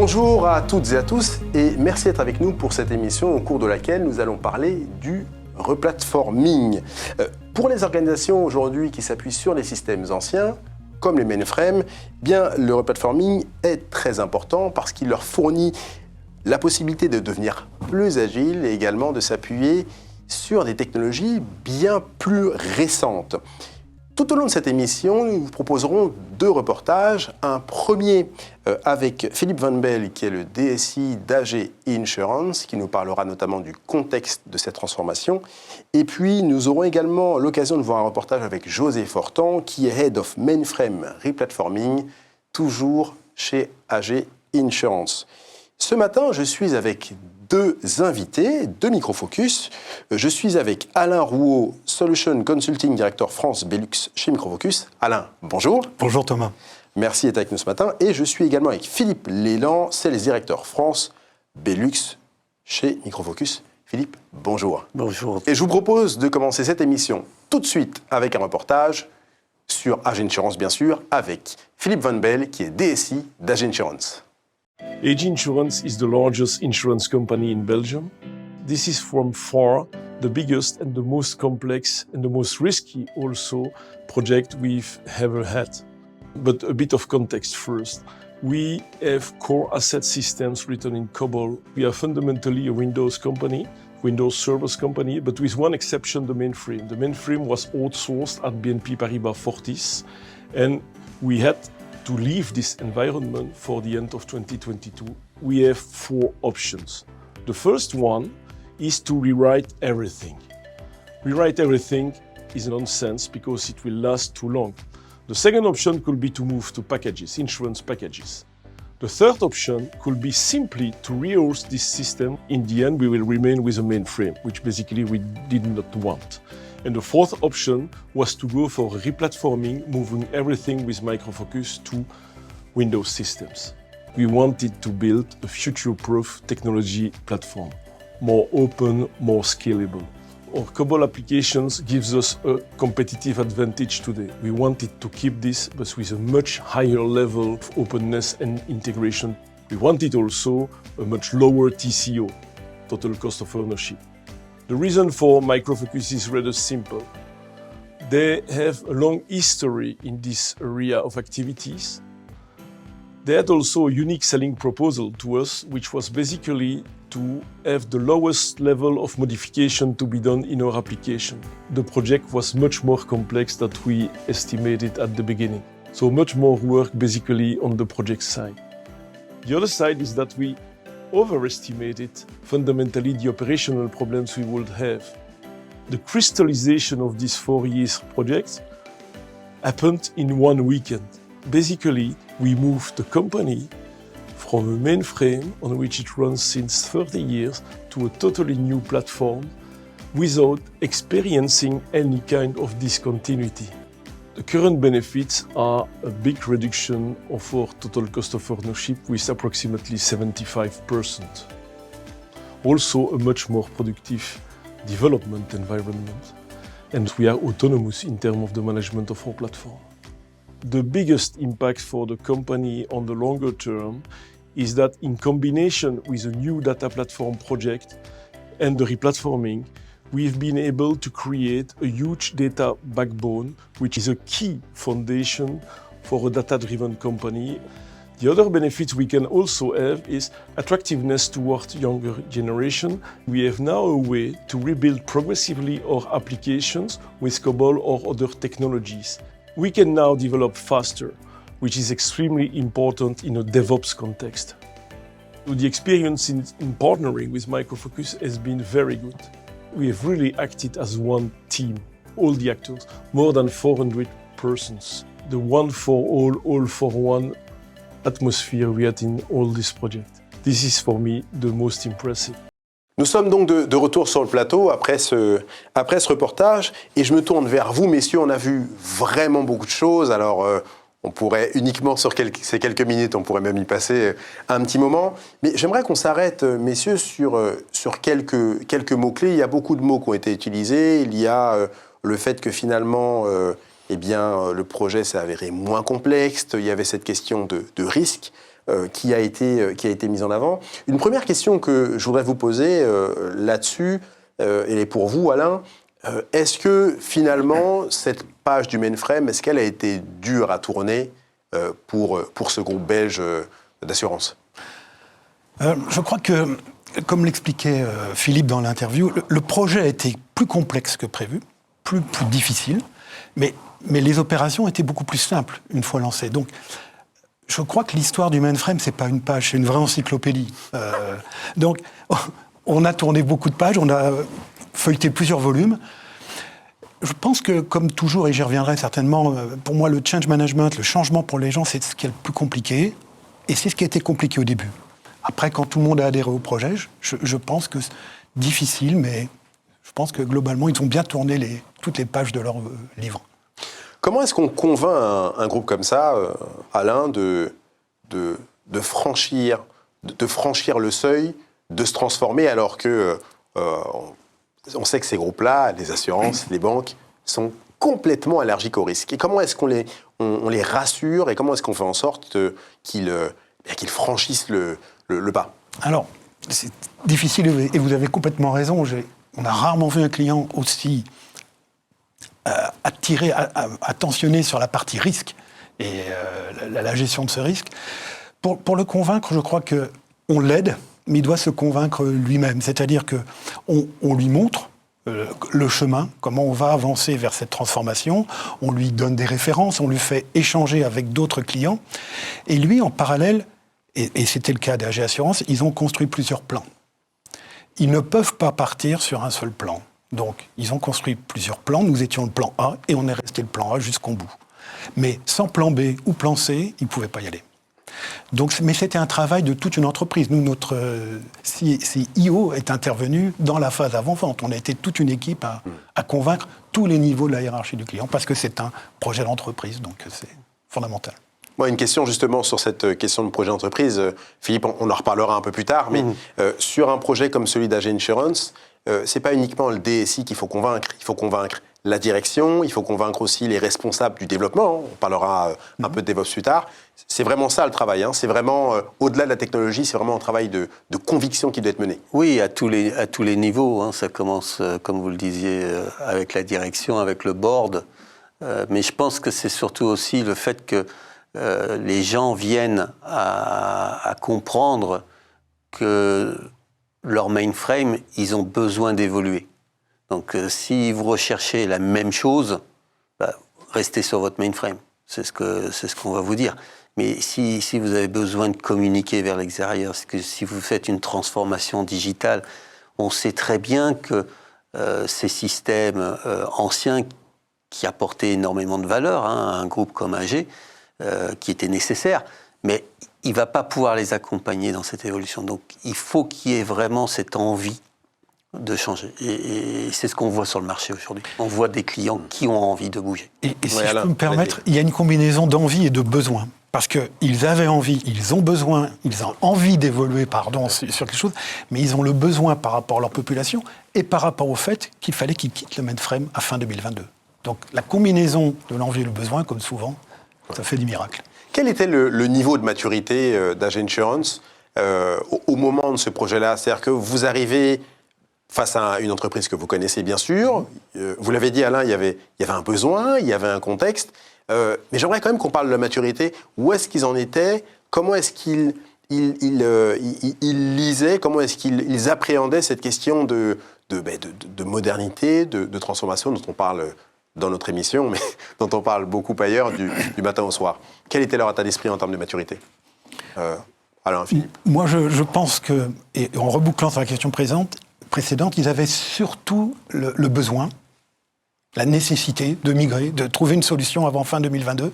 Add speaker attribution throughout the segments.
Speaker 1: Bonjour à toutes et à tous et merci d'être avec nous pour cette émission au cours de laquelle nous allons parler du replatforming. Pour les organisations aujourd'hui qui s'appuient sur les systèmes anciens, comme les mainframes, bien le replatforming est très important parce qu'il leur fournit la possibilité de devenir plus agile et également de s'appuyer sur des technologies bien plus récentes. Tout au long de cette émission, nous vous proposerons deux reportages. Un premier avec Philippe Van Belle, qui est le DSI d'AG Insurance, qui nous parlera notamment du contexte de cette transformation. Et puis, nous aurons également l'occasion de voir un reportage avec José Fortan, qui est Head of Mainframe Replatforming, toujours chez AG Insurance. Ce matin, je suis avec deux invités, deux Microfocus. Je suis avec Alain Rouault, Solution Consulting Director France Belux chez Microfocus. Alain, bonjour.
Speaker 2: Bonjour Thomas.
Speaker 1: Merci d'être avec nous ce matin. Et je suis également avec Philippe Léland, Sales Director France Belux chez Microfocus. Philippe, bonjour.
Speaker 2: Bonjour.
Speaker 1: Et je vous propose de commencer cette émission tout de suite avec un reportage sur AG Insurance, bien sûr, avec Philippe Van Belle, qui est DSI d'AG Insurance.
Speaker 3: AG Insurance is the largest insurance company in Belgium. This is from far the biggest and the most complex and the most risky also project we've ever had. But a bit of context first. We have core asset systems written in COBOL. We are fundamentally a Windows company, Windows servers company, but with one exception, the mainframe. The mainframe was outsourced at BNP Paribas Fortis, and we had to leave this environment for the end of 2022. We have four options. The first one is to rewrite everything. Rewrite everything is nonsense because it will last too long. The second option could be to move to packages, insurance packages. The third option could be simply to rehost this system. In the end, we will remain with a mainframe, which basically we did not want. And the fourth option was to go for replatforming, moving everything with Microfocus to Windows systems. We wanted to build a future-proof technology platform, more open, more scalable. Our COBOL applications gives us a competitive advantage today. We wanted to keep this, but with a much higher level of openness and integration. We wanted also a much lower TCO, total cost of ownership. The reason for Microfocus is rather simple. They have a long history in this area of activities. They had also a unique selling proposal to us, which was basically to have the lowest level of modification to be done in our application. The project was much more complex than we estimated at the beginning. So much more work basically on the project side. The other side is that we overestimated fundamentally the operational problems we would have. The crystallization of these 4 years project happened in one weekend. Basically, we moved the company from a mainframe on which it runs since 30 years to a totally new platform without experiencing any kind of discontinuity. The current benefits are a big reduction of our total cost of ownership with approximately 75%. Also a much more productive development environment, and we are autonomous in terms of the management of our platform. The biggest impact for the company on the longer term is that in combination with a new data platform project and the replatforming, we've been able to create a huge data backbone, which is a key foundation for a data-driven company. The other benefits we can also have is attractiveness towards younger generation. We have now a way to rebuild progressively our applications with COBOL or other technologies. We can now develop faster, which is extremely important in a DevOps context. So the experience in partnering with Microfocus has been very good. We have really acted as one team, all the actors, more than 400 persons. The one for all for one atmosphere we had in all this project. This is for me the most impressive.
Speaker 1: Nous sommes donc de retour sur le plateau après ce reportage et je me tourne vers vous, messieurs. On a vu vraiment beaucoup de choses. Alors, on pourrait uniquement sur ces quelques minutes, on pourrait même y passer un petit moment. Mais j'aimerais qu'on s'arrête, messieurs, sur quelques mots-clés. Il y a beaucoup de mots qui ont été utilisés. Il y a le fait que finalement, le projet s'est avéré moins complexe. Il y avait cette question de risque. qui a été mise en avant. Une première question que je voudrais vous poser là-dessus, elle est pour vous, Alain. Est-ce que finalement, cette page du mainframe, est-ce qu'elle a été dure à tourner pour ce groupe belge d'assurance?
Speaker 2: Je crois que, comme l'expliquait Philippe dans l'interview, le projet a été plus complexe que prévu, plus difficile, mais les opérations étaient beaucoup plus simples une fois lancées. Donc, je crois que l'histoire du mainframe, c'est pas une page, c'est une vraie encyclopédie. Donc, on a tourné beaucoup de pages, on a feuilleté plusieurs volumes. Je pense que, comme toujours, et j'y reviendrai certainement, pour moi, le change management, le changement pour les gens, c'est ce qui est le plus compliqué, et c'est ce qui a été compliqué au début. Après, quand tout le monde a adhéré au projet, je pense que c'est difficile, mais je pense que globalement, ils ont bien tourné toutes les pages de leur livre.
Speaker 1: Comment est-ce qu'on convainc un groupe comme ça, Alain, de franchir le seuil, de se transformer, alors que on sait que ces groupes-là, les assurances, les banques, sont complètement allergiques au risque. Et comment est-ce qu'on les rassure et comment est-ce qu'on fait en sorte qu'ils franchissent le pas?
Speaker 2: Alors, c'est difficile et vous avez complètement raison. On a rarement vu un client aussi attentionné sur la partie risque et la gestion de ce risque. Pour le convaincre, je crois qu'on l'aide, mais il doit se convaincre lui-même. C'est-à-dire qu'on lui montre le chemin, comment on va avancer vers cette transformation, on lui donne des références, on lui fait échanger avec d'autres clients, et lui, en parallèle, et c'était le cas d'AG Assurance, ils ont construit plusieurs plans. Ils ne peuvent pas partir sur un seul plan. Donc, ils ont construit plusieurs plans, nous étions le plan A, et on est resté le plan A jusqu'au bout. Mais sans plan B ou plan C, ils ne pouvaient pas y aller. Donc, mais c'était un travail de toute une entreprise. Nous, notre CEO est intervenu dans la phase avant-vente. On a été toute une équipe à convaincre tous les niveaux de la hiérarchie du client, parce que c'est un projet d'entreprise, donc c'est fondamental.
Speaker 1: Moi, une question justement sur cette question de projet d'entreprise. Philippe, on en reparlera un peu plus tard, mais sur un projet comme celui d'AG Insurance, c'est pas uniquement le DSI qu'il faut convaincre. Il faut convaincre la direction, il faut convaincre aussi les responsables du développement. On parlera un peu de DevOps plus tard. C'est vraiment ça le travail. C'est vraiment, au-delà de la technologie, c'est vraiment un travail de conviction qui doit être mené.
Speaker 4: Oui, à tous les niveaux. Ça commence, comme vous le disiez, avec la direction, avec le board. Mais je pense que c'est surtout aussi le fait que les gens viennent à comprendre que leur mainframe, ils ont besoin d'évoluer. Donc, si vous recherchez la même chose, restez sur votre mainframe. C'est ce qu'on va vous dire. Mais si vous avez besoin de communiquer vers l'extérieur, si vous faites une transformation digitale, on sait très bien que ces systèmes anciens qui apportaient énormément de valeur à un groupe comme AG, qui étaient nécessaires, mais il ne va pas pouvoir les accompagner dans cette évolution. Donc, il faut qu'il y ait vraiment cette envie de changer. Et c'est ce qu'on voit sur le marché aujourd'hui. On voit des clients qui ont envie de bouger.
Speaker 2: Et si je peux me permettre, il y a une combinaison d'envie et de besoin. Parce qu'ils avaient envie, ils ont besoin, ils ont envie d'évoluer, sur quelque chose, mais ils ont le besoin par rapport à leur population et par rapport au fait qu'il fallait qu'ils quittent le mainframe à fin 2022. Donc la combinaison de l'envie et le besoin, comme souvent, ça fait du miracle.
Speaker 1: Quel était le niveau de maturité d'AG Insurance au moment de ce projet-là? C'est-à-dire que vous arrivez face à une entreprise que vous connaissez bien sûr, vous l'avez dit Alain, il y avait un besoin, il y avait un contexte, mais j'aimerais quand même qu'on parle de la maturité. Où est-ce qu'ils en étaient? Comment est-ce qu'ils lisaient? Comment est-ce qu'ils appréhendaient cette question de modernité, de transformation dont on parle dans notre émission, mais dont on parle beaucoup ailleurs du matin au soir? Quel était leur état d'esprit en termes de maturité? Alain, Philippe.
Speaker 2: Moi, je pense que, et en rebouclant sur la question précédente, ils avaient surtout le besoin, la nécessité de migrer, de trouver une solution avant fin 2022.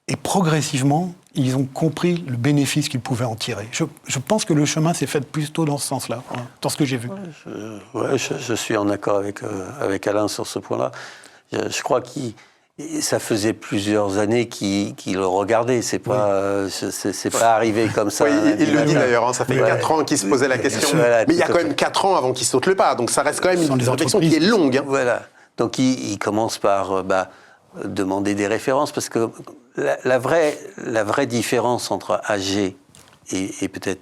Speaker 2: Et progressivement, ils ont compris le bénéfice qu'ils pouvaient en tirer. Je pense que le chemin s'est fait plutôt dans ce sens-là, dans ce que j'ai vu.
Speaker 4: Je suis en accord avec Alain sur ce point-là. Je crois que ça faisait plusieurs années qu'il le regardait. C'est pas arrivé comme ça.
Speaker 1: Oui, il le dit d'ailleurs. Ça fait 4 ans qu'il se posait la question. Voilà, mais il y a quand même 4 ans avant qu'il saute le pas. Donc ça reste quand même une réflexion qui est longue.
Speaker 4: Voilà. Donc il commence par demander des références parce que la vraie différence entre AG et peut-être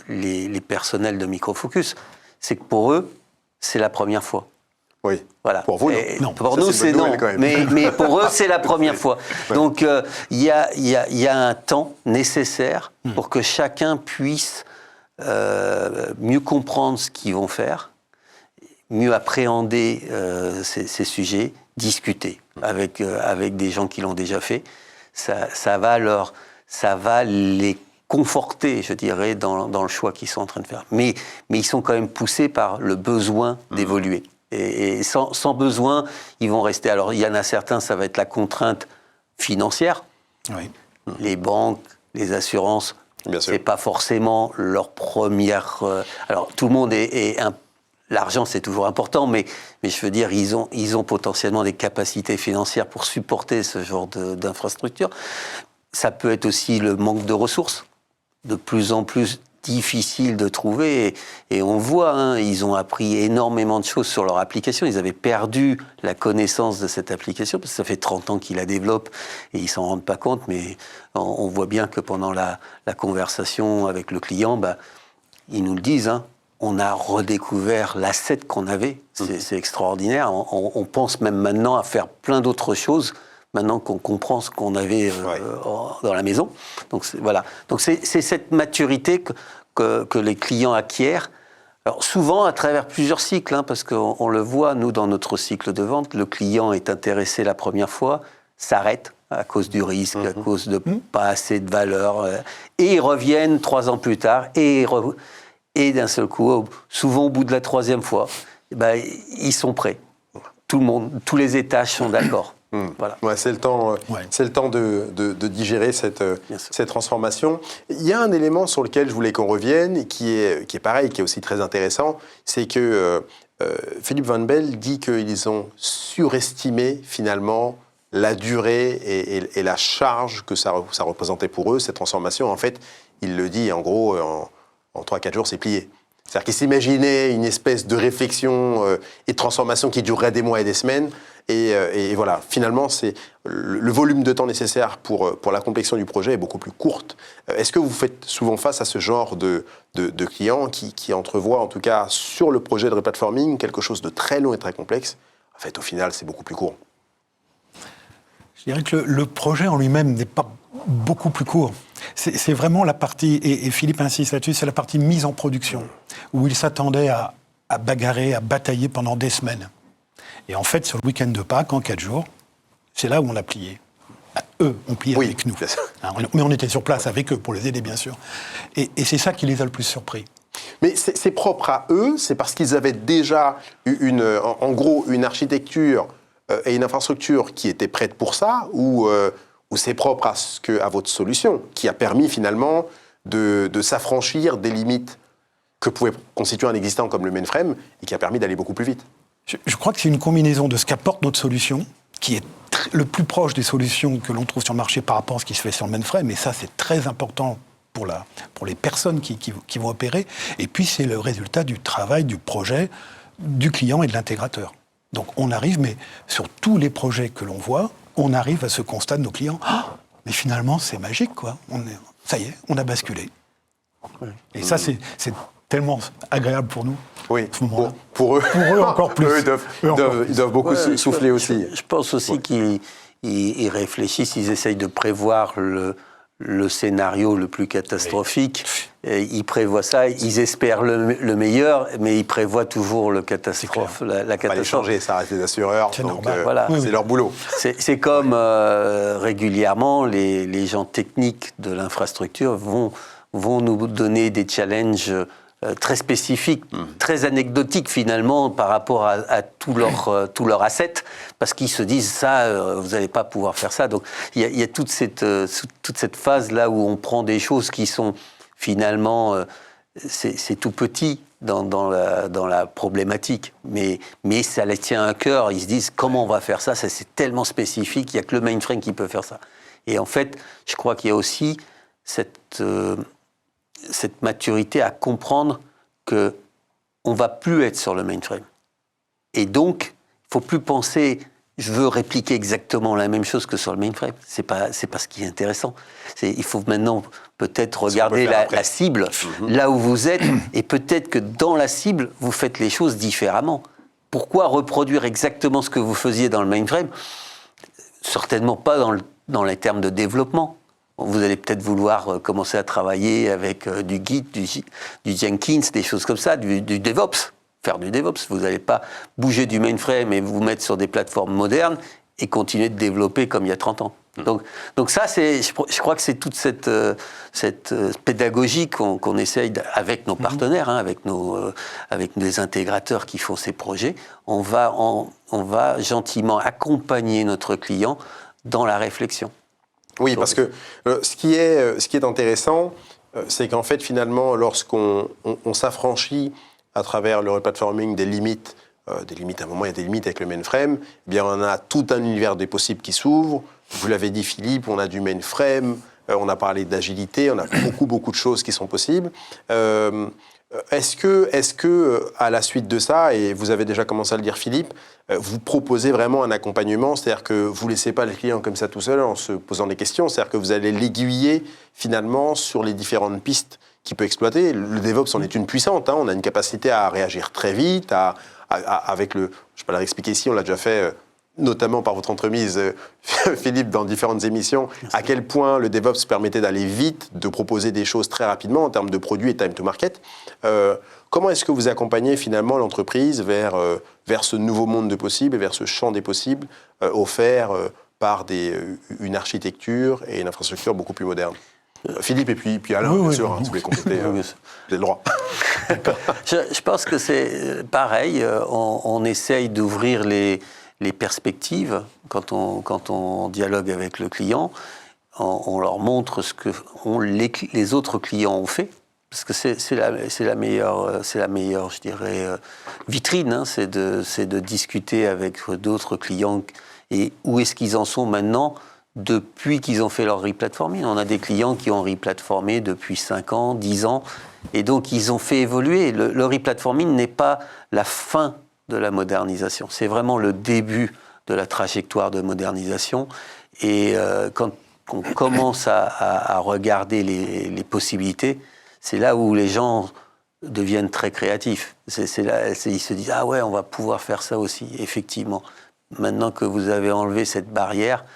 Speaker 4: les personnels de Micro Focus, c'est que pour eux, c'est la première fois.
Speaker 1: Oui.
Speaker 4: Voilà.
Speaker 1: Pour vous, non.
Speaker 4: Pour nous, c'est non. Mais pour eux, c'est la première fois.
Speaker 1: Ouais.
Speaker 4: Donc, il y a un temps nécessaire pour que chacun puisse mieux comprendre ce qu'ils vont faire, mieux appréhender ces sujets, discuter avec des gens qui l'ont déjà fait. Ça va les conforter, je dirais, dans le choix qu'ils sont en train de faire. Mais ils sont quand même poussés par le besoin d'évoluer. Et sans besoin, ils vont rester. Alors, il y en a certains, ça va être la contrainte financière.
Speaker 2: Oui.
Speaker 4: Les banques, les assurances, c'est pas forcément leur première... alors, tout le monde l'argent, c'est toujours important, mais je veux dire, ils ont potentiellement des capacités financières pour supporter ce genre d'infrastructure. Ça peut être aussi le manque de ressources, de plus en plus difficile de trouver, et on voit, ils ont appris énormément de choses sur leur application. Ils avaient perdu la connaissance de cette application, parce que ça fait 30 ans qu'ils la développent, et ils s'en rendent pas compte, mais on voit bien que pendant la conversation avec le client, ils nous le disent, on a redécouvert l'asset qu'on avait, c'est extraordinaire, on pense même maintenant à faire plein d'autres choses, maintenant qu'on comprend ce qu'on avait dans la maison. Donc voilà. Donc c'est cette maturité que les clients acquièrent. Alors souvent à travers plusieurs cycles, parce qu'on le voit, nous, dans notre cycle de vente, le client est intéressé la première fois, s'arrête à cause du risque, à cause de pas assez de valeur, et ils reviennent 3 ans plus tard, et d'un seul coup, souvent au bout de la 3e fois, ils sont prêts. Tout le monde, tous les étages sont d'accord. Voilà.
Speaker 1: Ouais, c'est le temps de digérer cette transformation. Il y a un élément sur lequel je voulais qu'on revienne, qui est pareil, qui est aussi très intéressant, c'est que Philippe Van Belle dit qu'ils ont surestimé finalement la durée et la charge que ça représentait pour eux, cette transformation. En fait, il le dit en gros, en 3-4 jours, c'est plié. C'est-à-dire qu'ils s'imaginaient une espèce de réflexion et de transformation qui durerait des mois et des semaines. Et voilà, finalement, c'est le volume de temps nécessaire pour la complexion du projet est beaucoup plus courte. Est-ce que vous faites souvent face à ce genre de clients qui entrevoient, en tout cas sur le projet de replatforming, quelque chose de très long et très complexe? En fait, au final, c'est beaucoup plus court.
Speaker 2: Je dirais que le projet en lui-même n'est pas beaucoup plus court. C'est vraiment la partie, et Philippe insiste là-dessus, c'est la partie mise en production, où il s'attendait à bagarrer, à batailler pendant des semaines. Et en fait, sur le week-end de Pâques, en 4 jours, c'est là où on a plié. Eux ont plié avec nous. Mais on était sur place avec eux, pour les aider, bien sûr. Et c'est ça qui les a le plus surpris.
Speaker 1: Mais c'est propre à eux, c'est parce qu'ils avaient déjà en gros une architecture et une infrastructure qui étaient prêtes pour ça, ou c'est propre à votre solution, qui a permis finalement de s'affranchir des limites que pouvait constituer un existant comme le mainframe, et qui a permis d'aller beaucoup plus vite?
Speaker 2: Je crois que c'est une combinaison de ce qu'apporte notre solution, qui est le plus proche des solutions que l'on trouve sur le marché par rapport à ce qui se fait sur le mainframe, et ça c'est très important pour les personnes qui vont opérer, et puis c'est le résultat du travail, du projet, du client et de l'intégrateur. Donc on arrive, mais sur tous les projets que l'on voit, on arrive à ce constat de nos clients, mais finalement c'est magique, quoi. Ça y est, on a basculé. Et ça c'est tellement agréable pour nous.
Speaker 1: Oui,
Speaker 2: pour eux encore plus.
Speaker 1: Eux, ils doivent beaucoup souffler aussi.
Speaker 4: Je pense aussi qu'ils réfléchissent, ils essayent de prévoir le scénario le plus catastrophique. Et ils prévoient ça, ils espèrent le meilleur, mais ils prévoient toujours la catastrophe.
Speaker 1: La catastrophe. Changer, ça reste des assureurs,
Speaker 2: c'est
Speaker 1: donc
Speaker 4: voilà.
Speaker 1: C'est leur boulot.
Speaker 4: C'est comme régulièrement, les gens techniques de l'infrastructure vont nous donner des challenges très spécifiques, très anecdotiques finalement par rapport à tout leur asset, parce qu'ils se disent ça, vous n'allez pas pouvoir faire ça. Donc il y a toute cette phase là où on prend des choses qui sont finalement c'est tout petit dans la problématique, mais ça les tient à cœur. Ils se disent comment on va faire ça, c'est tellement spécifique, il n'y a que le mainframe qui peut faire ça. Et en fait, je crois qu'il y a aussi cette maturité à comprendre qu'on ne va plus être sur le mainframe. Et donc, il ne faut plus penser je veux répliquer exactement la même chose que sur le mainframe. C'est pas ce qui est intéressant. Il faut maintenant peut-être regarder la cible, là où vous êtes, et peut-être que dans la cible, vous faites les choses différemment. Pourquoi reproduire exactement ce que vous faisiez dans le mainframe? Certainement pas dans les termes de développement. Vous allez peut-être vouloir commencer à travailler avec du Git, du Jenkins, des choses comme ça, du DevOps. Faire du DevOps. Vous n'allez pas bouger du mainframe et vous mettre sur des plateformes modernes et continuer de développer comme il y a 30 ans. Donc ça, je crois que c'est toute cette pédagogie qu'on essaye avec nos partenaires, avec des intégrateurs qui font ces projets. On va gentiment accompagner notre client dans la réflexion.
Speaker 1: Oui, parce que ce qui est intéressant, c'est qu'en fait, finalement, lorsqu'on s'affranchit à travers le replatforming des limites, à un moment, il y a des limites avec le mainframe, eh bien, on a tout un univers des possibles qui s'ouvre. Vous l'avez dit, Philippe, on a du mainframe, on a parlé d'agilité, on a beaucoup de choses qui sont possibles. Est-ce que, à la suite de ça, et vous avez déjà commencé à le dire, Philippe, vous proposez vraiment un accompagnement, c'est-à-dire que vous ne laissez pas le client comme ça tout seul en se posant des questions, c'est-à-dire que vous allez l'aiguiller finalement sur les différentes pistes qu'il peut exploiter. Le DevOps en est une puissante, on a une capacité à réagir très vite, avec je ne vais pas la réexpliquer ici, on l'a déjà fait notamment par votre entremise, Philippe, dans différentes émissions, à quel point le DevOps permettait d'aller vite, de proposer des choses très rapidement en termes de produits et time to market. Comment est-ce que vous accompagnez finalement l'entreprise vers ce nouveau monde de possibles, vers ce champ des possibles offert par une architecture et une infrastructure beaucoup plus moderne? Philippe et puis Alain, bien sûr, si vous voulez compléter, vous avez le droit.
Speaker 4: Je pense que c'est pareil, on essaye d'ouvrir les perspectives quand on dialogue avec le client, on leur montre ce que les autres clients ont fait, parce que c'est la meilleure, je dirais, vitrine, c'est de discuter avec d'autres clients et où est-ce qu'ils en sont maintenant depuis qu'ils ont fait leur replatforming. On a des clients qui ont replatformé depuis 5 ans, 10 ans, et donc ils ont fait évoluer. Le replatforming n'est pas la fin de la modernisation, c'est vraiment le début de la trajectoire de modernisation. Et quand on commence à regarder les possibilités, c'est là où les gens deviennent très créatifs. Ils se disent « Ah ouais, on va pouvoir faire ça aussi », effectivement. Maintenant que vous avez enlevé cette barrière,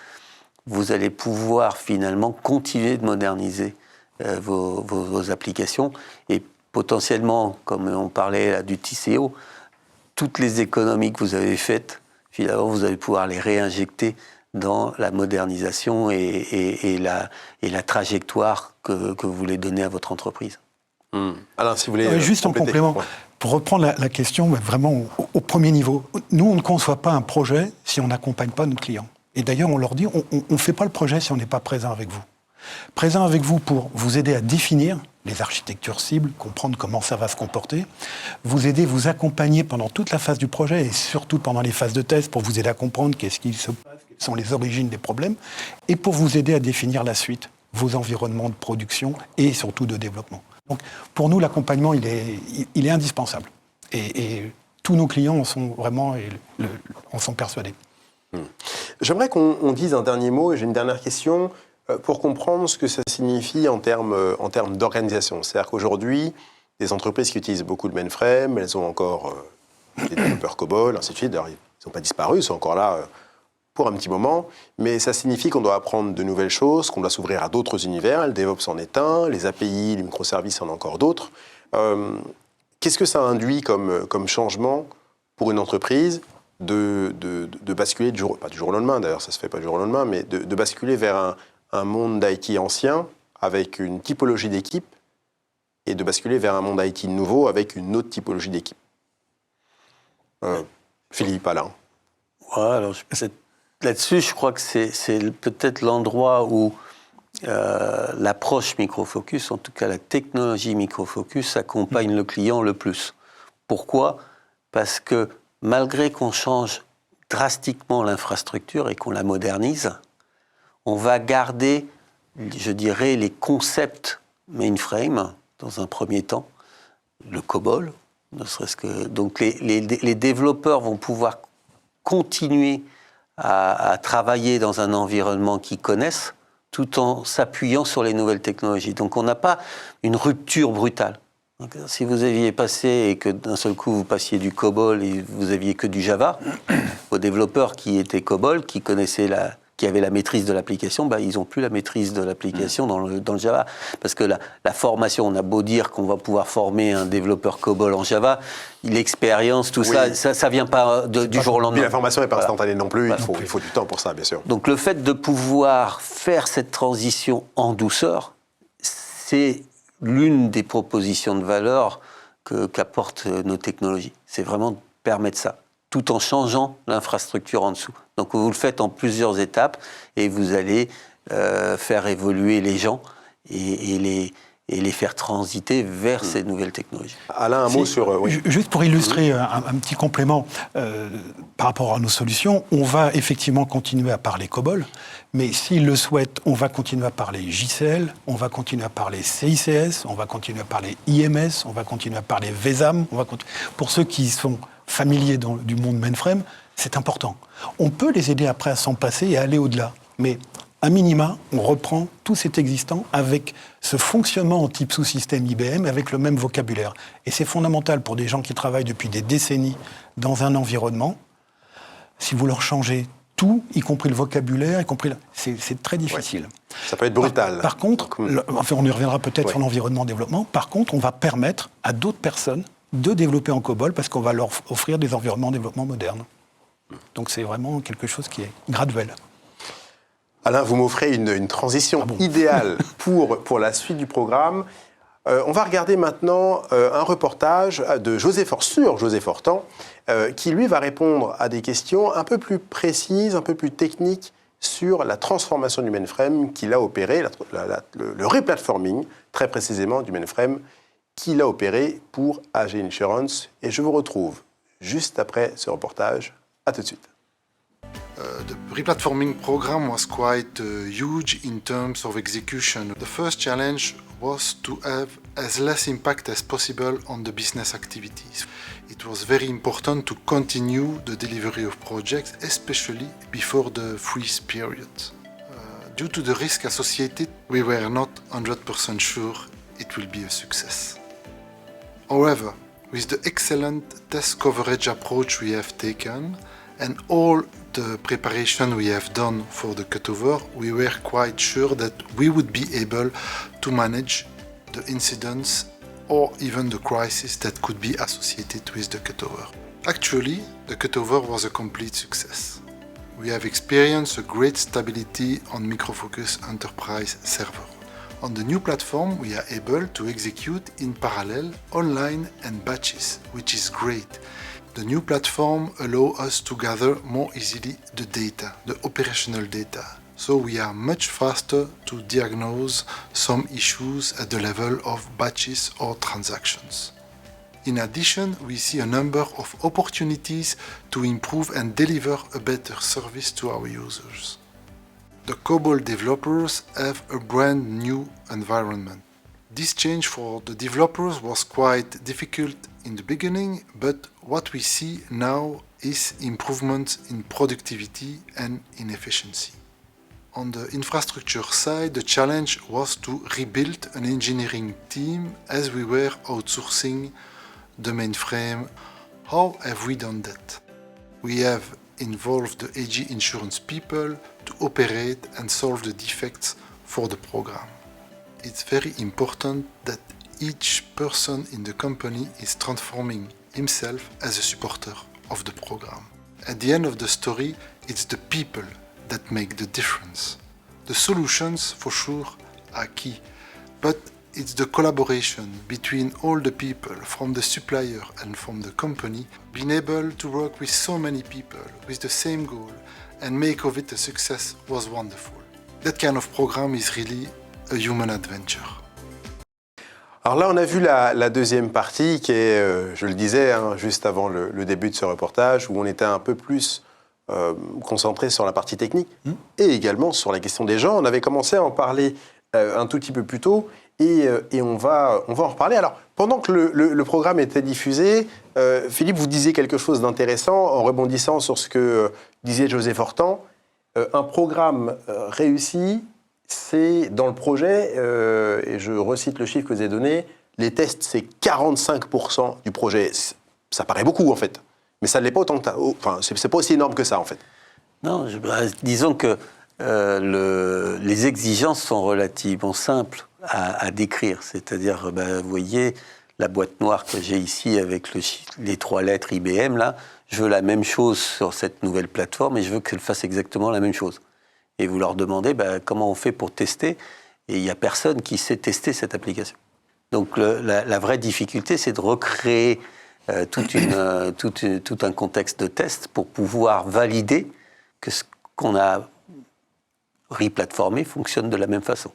Speaker 4: vous allez pouvoir finalement continuer de moderniser vos applications et potentiellement, comme on parlait là, du TCO, toutes les économies que vous avez faites, finalement, vous allez pouvoir les réinjecter dans la modernisation et la trajectoire que vous voulez donner à votre entreprise.
Speaker 1: Alain, si vous voulez
Speaker 2: juste en complément, pour reprendre la question vraiment au premier niveau, nous, on ne conçoit pas un projet si on n'accompagne pas nos clients. Et d'ailleurs, on leur dit, on ne fait pas le projet si on n'est pas présent avec vous. Présent avec vous pour vous aider à définir les architectures cibles, comprendre comment ça va se comporter, vous aider, vous accompagner pendant toute la phase du projet et surtout pendant les phases de test pour vous aider à comprendre qu'est-ce qui se passe, quelles sont les origines des problèmes, et pour vous aider à définir la suite, vos environnements de production et surtout de développement. Donc, pour nous, l'accompagnement, il est indispensable. Et tous nos clients en sont vraiment en sont persuadés.
Speaker 1: J'aimerais qu'on dise un dernier mot, et j'ai une dernière question, pour comprendre ce que ça signifie en termes d'organisation. C'est-à-dire qu'aujourd'hui, des entreprises qui utilisent beaucoup de mainframe, elles ont encore des développeurs COBOL, ainsi de suite. D'ailleurs, ils n'ont pas disparu, ils sont encore là pour un petit moment, mais ça signifie qu'on doit apprendre de nouvelles choses, qu'on doit s'ouvrir à d'autres univers. Le DevOps en est un, les API, les microservices en ont encore d'autres. Qu'est-ce que ça induit comme changement pour une entreprise de basculer, pas du jour au lendemain, d'ailleurs ça se fait pas du jour au lendemain, mais de basculer vers un monde d'IT ancien avec une typologie d'équipe et de basculer vers un monde IT nouveau avec une autre typologie d'équipe. Philippe, Alain.
Speaker 4: Ouais, alors là-dessus, je crois que c'est peut-être l'endroit où l'approche microfocus, en tout cas la technologie microfocus, accompagne le client le plus. Pourquoi ? Parce que malgré qu'on change drastiquement l'infrastructure et qu'on la modernise, on va garder, je dirais, les concepts mainframe dans un premier temps, le COBOL, ne serait-ce que... Donc les développeurs vont pouvoir continuer à travailler dans un environnement qu'ils connaissent, tout en s'appuyant sur les nouvelles technologies. Donc on n'a pas une rupture brutale. Donc, si vous aviez passé et que d'un seul coup vous passiez du COBOL et vous aviez que du Java, vos développeurs qui étaient COBOL, qui avaient la maîtrise de l'application, ils n'ont plus la maîtrise de l'application dans le Java. Parce que la formation, on a beau dire qu'on va pouvoir former un développeur COBOL en Java, l'expérience, tout ça ne vient pas du jour au lendemain.
Speaker 1: Puis la formation n'est pas instantanée non plus, il faut du temps pour ça, bien sûr.
Speaker 4: Donc le fait de pouvoir faire cette transition en douceur, c'est l'une des propositions de valeur qu'apportent nos technologies. C'est vraiment de permettre ça, tout en changeant l'infrastructure en dessous. Donc vous le faites en plusieurs étapes et vous allez faire évoluer les gens et les faire transiter vers ces nouvelles technologies.
Speaker 1: Alain, un mot sur...
Speaker 2: Juste pour illustrer un petit complément par rapport à nos solutions, on va effectivement continuer à parler COBOL, mais s'ils le souhaitent, on va continuer à parler JCL, on va continuer à parler CICS, on va continuer à parler IMS, on va continuer à parler VESAM. Pour ceux qui sont familiers du monde mainframe, c'est important. On peut les aider après à s'en passer et à aller au-delà, mais à minima, on reprend tout cet existant avec ce fonctionnement en type sous-système IBM, avec le même vocabulaire. Et c'est fondamental pour des gens qui travaillent depuis des décennies dans un environnement. Si vous leur changez tout, y compris le vocabulaire, c'est très difficile.
Speaker 1: Ouais. Ça peut être brutal.
Speaker 2: Par contre, on y reviendra peut-être sur l'environnement développement, par contre, on va permettre à d'autres personnes de développer en COBOL parce qu'on va leur offrir des environnements de développement modernes. Donc c'est vraiment quelque chose qui est graduel.
Speaker 1: Alain, vous m'offrez une transition idéale pour la suite du programme. On va regarder maintenant un reportage de José Fortan, qui lui va répondre à des questions un peu plus précises, un peu plus techniques sur la transformation du mainframe qu'il a opéré, le replatforming, très précisément, du mainframe qu'il a opéré pour AG Insurance. Et je vous retrouve juste après ce reportage. À tout de suite.
Speaker 5: The replatforming program was quite huge in terms of execution. The first challenge was to have as less impact as possible on the business activities. It was very important to continue the delivery of projects, especially before the freeze period. Due to the risk associated, we were not 100% sure it will be a success. However, with the excellent test coverage approach we have taken, and all the preparation we have done for the cutover, we were quite sure that we would be able to manage the incidents or even the crisis that could be associated with the cutover. Actually, the cutover was a complete success. We have experienced a great stability on Micro Focus Enterprise server. On the new platform, we are able to execute in parallel, online and batches, which is great. The new platform allows us to gather more easily the data, the operational data. So we are much faster to diagnose some issues at the level of batches or transactions. In addition, we see a number of opportunities to improve and deliver a better service to our users. The COBOL developers have a brand new environment. This change for the developers was quite difficult in the beginning, but what we see now is improvements in productivity and in efficiency. On the infrastructure side, the challenge was to rebuild an engineering team as we were outsourcing the mainframe. How have we done that? We have involved the AG Insurance people to operate and solve the defects for the program. It's very important that each person in the company is transforming himself as a supporter of the program. At the end of the story, it's the people that make the difference. The solutions, for sure, are key, but it's the collaboration between all the people from the supplier and from the company, being able to work with so many people with the same goal and make of it a success was wonderful. That kind of program is really a human adventure.
Speaker 1: Alors là, on a vu la deuxième partie qui est, je le disais, juste avant le début de ce reportage, où on était un peu plus concentré sur la partie technique et également sur la question des gens. On avait commencé à en parler un tout petit peu plus tôt et on va en reparler. Alors, pendant que le programme était diffusé, Philippe, vous disiez quelque chose d'intéressant en rebondissant sur ce que disait José Fortan. Un programme réussi, c'est dans le projet, et je recite le chiffre que vous avez donné, les tests, c'est 45% du projet. Ça paraît beaucoup, en fait. Mais ça ne l'est pas autant que ça. Enfin, c'est pas aussi énorme que ça, en fait.
Speaker 4: Non, disons que les exigences sont relativement simples à décrire. C'est-à-dire, vous voyez, la boîte noire que j'ai ici avec les 3 lettres IBM, là, je veux la même chose sur cette nouvelle plateforme et je veux qu'elle fasse exactement la même chose. Et vous leur demandez comment on fait pour tester, et il n'y a personne qui sait tester cette application. Donc la vraie difficulté, c'est de recréer tout un contexte de test pour pouvoir valider que ce qu'on a replatformé fonctionne de la même façon.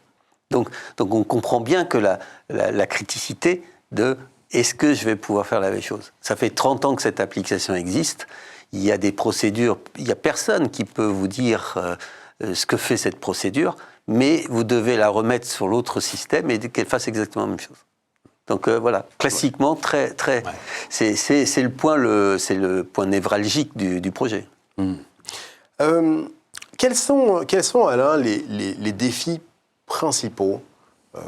Speaker 4: Donc on comprend bien que la criticité de est-ce que je vais pouvoir faire la même chose. Ça fait 30 ans que cette application existe, il y a des procédures, il n'y a personne qui peut vous dire ce que fait cette procédure, mais vous devez la remettre sur l'autre système et qu'elle fasse exactement la même chose. Donc voilà, classiquement, ouais. C'est le point névralgique du projet.
Speaker 1: Quels sont, Alain, les défis principaux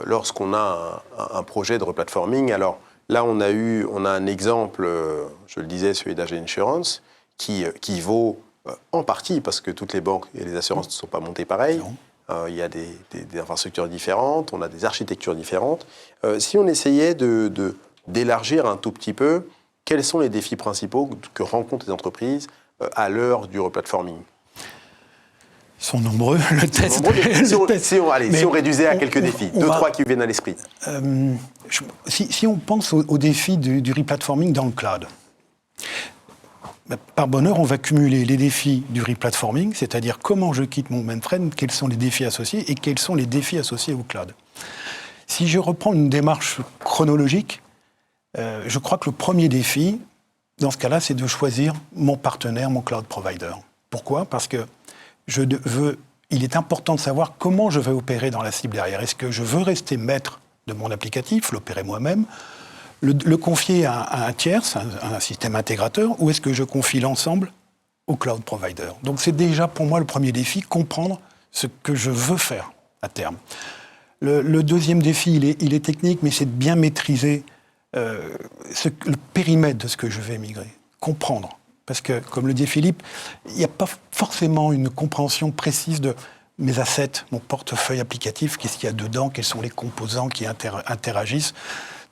Speaker 1: lorsqu'on a un projet de replatforming? Alors là, on a un exemple, je le disais, celui d'AG Insurance, qui vaut en partie, parce que toutes les banques et les assurances ne sont pas montées pareil. Il y a des infrastructures différentes, on a des architectures différentes. Si on essayait d'élargir un tout petit peu, quels sont les défis principaux que rencontrent les entreprises à l'heure du replatforming?
Speaker 2: Ils sont nombreux, le test.
Speaker 1: Si on réduisait à quelques défis, 2-3 qui viennent à l'esprit.
Speaker 2: Si on pense au défi du replatforming dans le cloud, par bonheur, on va cumuler les défis du replatforming, c'est-à-dire comment je quitte mon mainframe, quels sont les défis associés et quels sont les défis associés au cloud. Si je reprends une démarche chronologique, je crois que le premier défi, dans ce cas-là, c'est de choisir mon partenaire, mon cloud provider. Pourquoi ? Parce que il est important de savoir comment je vais opérer dans la cible derrière. Est-ce que je veux rester maître de mon applicatif, l'opérer moi-même, le confier à un tierce, un système intégrateur, ou est-ce que je confie l'ensemble au cloud provider? Donc c'est déjà pour moi le premier défi, comprendre ce que je veux faire à terme. Le deuxième défi, il est technique, mais c'est de bien maîtriser le périmètre de ce que je vais migrer, comprendre. Parce que, comme le dit Philippe, il n'y a pas forcément une compréhension précise de mes assets, mon portefeuille applicatif, qu'est-ce qu'il y a dedans, quels sont les composants qui interagissent.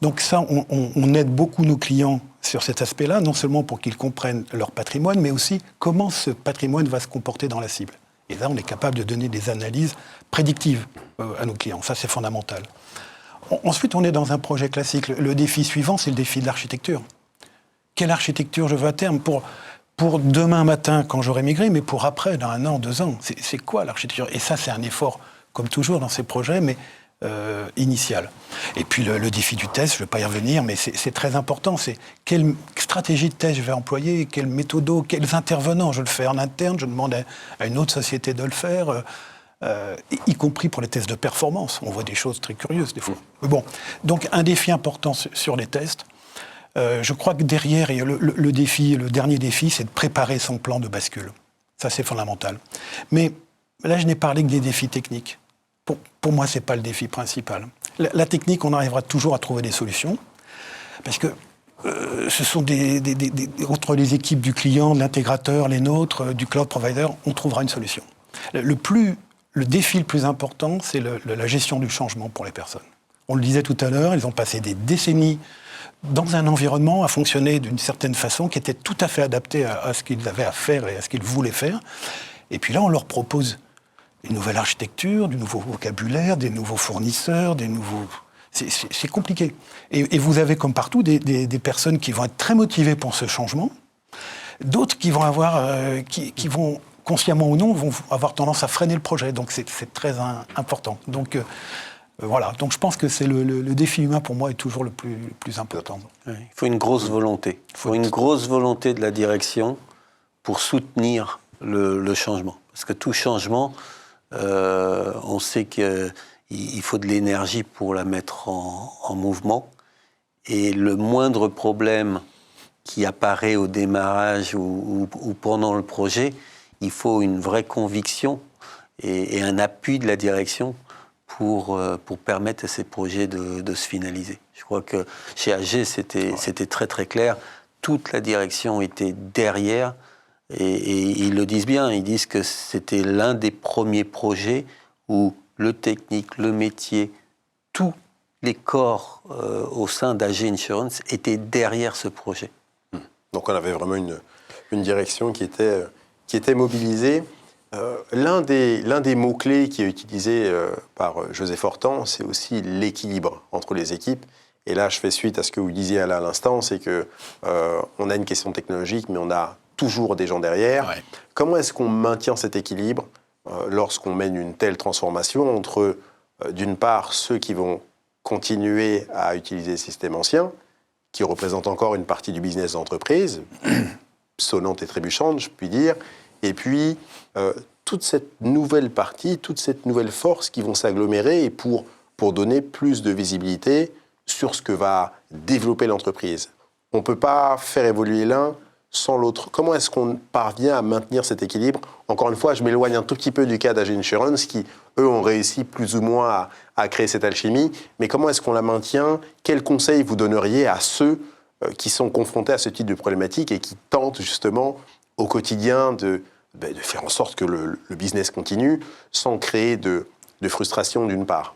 Speaker 2: Donc ça, on aide beaucoup nos clients sur cet aspect-là, non seulement pour qu'ils comprennent leur patrimoine, mais aussi comment ce patrimoine va se comporter dans la cible. Et là, on est capable de donner des analyses prédictives à nos clients. Ça, c'est fondamental. Ensuite, on est dans un projet classique. Le défi suivant, c'est le défi de l'architecture. Quelle architecture je veux à terme pour demain matin, quand j'aurai migré, mais pour après, dans 1 an, 2 ans. C'est quoi l'architecture? Et ça, c'est un effort, comme toujours dans ces projets, mais initial. Et puis le défi du test, je ne vais pas y revenir, mais c'est très important. C'est quelle stratégie de test je vais employer, quelle méthode, quels intervenants. Je le fais en interne, je demande à une autre société de le faire, y compris pour les tests de performance. On voit des choses très curieuses des fois. Mais bon, donc un défi important sur les tests. Je crois que derrière, il y a le dernier défi, c'est de préparer son plan de bascule. Ça, c'est fondamental. Mais là, je n'ai parlé que des défis techniques. Pour moi, ce n'est pas le défi principal. La technique, on arrivera toujours à trouver des solutions, parce que ce sont entre les équipes du client, de l'intégrateur, les nôtres, du cloud provider, on trouvera une solution. Le défi le plus important, c'est la gestion du changement pour les personnes. On le disait tout à l'heure, ils ont passé des décennies dans un environnement à fonctionner d'une certaine façon qui était tout à fait adapté à ce qu'ils avaient à faire et à ce qu'ils voulaient faire. Et puis là, on leur propose une nouvelle architecture, du nouveau vocabulaire, des nouveaux fournisseurs, des nouveaux... C'est compliqué. Et vous avez, comme partout, des personnes qui vont être très motivées pour ce changement, d'autres qui vont qui vont, consciemment ou non, vont avoir tendance à freiner le projet. Donc c'est très important. Donc voilà. Donc je pense que c'est le défi humain, pour moi, est toujours le plus important.
Speaker 4: Il faut une grosse volonté. Il faut une grosse volonté de la direction pour soutenir le changement. Parce que tout changement... on sait qu'il il faut de l'énergie pour la mettre en mouvement. Et le moindre problème qui apparaît au démarrage ou pendant le projet, il faut une vraie conviction et un appui de la direction pour permettre à ces projets de se finaliser. Je crois que chez AG, c'était très très clair. Toute la direction était derrière et ils le disent bien. Ils disent que c'était l'un des premiers projets où le technique, le métier, tous les corps au sein d'AG Insurance étaient derrière ce projet.
Speaker 1: Donc on avait vraiment une direction qui était mobilisée. L'un des mots-clés qui est utilisé par José Fortan, c'est aussi l'équilibre entre les équipes. Et là, je fais suite à ce que vous disiez à l'instant, c'est qu'on a une question technologique, mais on a toujours des gens derrière. Ouais. Comment est-ce qu'on maintient cet équilibre lorsqu'on mène une telle transformation entre, d'une part, ceux qui vont continuer à utiliser les systèmes anciens, qui représentent encore une partie du business d'entreprise, sonnante et trébuchante, je puis dire, et puis toute cette nouvelle partie, toute cette nouvelle force qui vont s'agglomérer et pour donner plus de visibilité sur ce que va développer l'entreprise. On ne peut pas faire évoluer l'un sans l'autre. Comment est-ce qu'on parvient à maintenir cet équilibre ? Encore une fois, je m'éloigne un tout petit peu du cas d'AG Insurance, qui, eux, ont réussi plus ou moins à créer cette alchimie. Mais comment est-ce qu'on la maintient ? Quels conseils vous donneriez à ceux qui sont confrontés à ce type de problématique et qui tentent justement au quotidien de faire en sorte que le business continue sans créer de frustration d'une part,